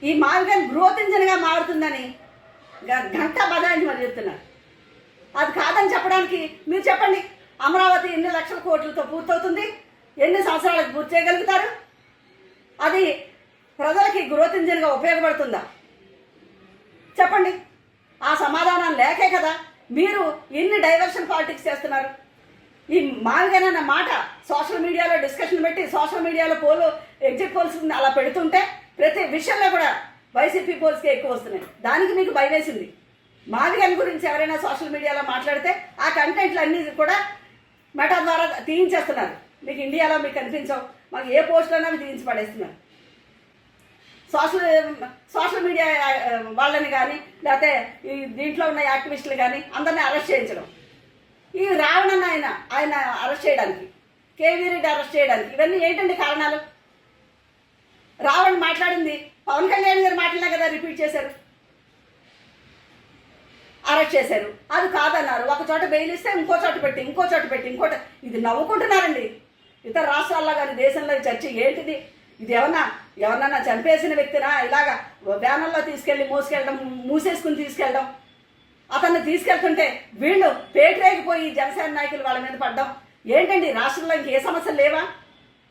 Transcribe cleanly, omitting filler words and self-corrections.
ఈ మావిగన్ గ్రోత్ ఇంజన్గా మారుతుందని గంట బదాయించి మరి చెప్తున్నారు. అది కాదని చెప్పడానికి మీరు చెప్పండి, అమరావతి ఎన్ని లక్షల కోట్లతో పూర్తవుతుంది, ఎన్ని సంవత్సరాలకు పూర్తి చేయగలుగుతారు, అది ప్రజలకి గ్రోత్ ఇంజన్గా ఉపయోగపడుతుందా చెప్పండి. ఆ సమాధానం లేకే కదా మీరు ఇన్ని డైవర్షన్ పాలిటిక్స్ చేస్తున్నారు. ఈ మావిగన్ అన్న మాట సోషల్ మీడియాలో డిస్కషన్ పెట్టి సోషల్ మీడియాలో ఎగ్జిట్ పోల్స్ అలా పెడుతుంటే ప్రతి విషయంలో కూడా వైసీపీ పోల్స్కి ఎక్కువ వస్తున్నాయి. దానికి మీకు భయం వేసింది. మావిగన్ గురించి ఎవరైనా సోషల్ మీడియాలో మాట్లాడితే ఆ కంటెంట్లు అన్నీ కూడా మెటా ద్వారా తీయించేస్తున్నారు. మీకు ఇండియాలో మీకు కనిపించవు, మాకు ఏ పోస్టులైనా తీయించి పడేస్తున్నారు. సోషల్ మీడియా వాళ్ళని కానీ లేకపోతే ఈ దీంట్లో ఉన్న యాక్టివిస్టులు కానీ అందరినీ అరెస్ట్ చేయించడం, ఈ రావణన్న ఆయన అరెస్ట్ చేయడానికి, కేవీ రెడ్డి అరెస్ట్ చేయడానికి, ఇవన్నీ ఏంటండి కారణాలు? రావణ్ మాట్లాడింది పవన్ కళ్యాణ్ గారు మాట్లాడినా కదా రిపీట్ చేశారు, అరెస్ట్ చేశారు. అది కాదన్నారు, ఒక చోట బెయిల్ ఇస్తే ఇంకో చోట పెట్టి ఇది నవ్వుకుంటున్నారండి. ఇతర రాష్ట్రాల్లో కానీ దేశంలో చర్చ ఏంటిది? ఇది ఎవరన్నా చంపేసిన వ్యక్తినా ఇలాగా వ్యాన్లో తీసుకెళ్ళి మూసేసుకుని తీసుకెళ్ళడం, అతన్ని తీసుకెళ్తుంటే వీళ్ళు పేటరేగిపోయి జనసేన నాయకులు వాళ్ళ మీద పడ్డం ఏంటండి? రాష్ట్రంలో ఇంకే సమస్యలు లేవా?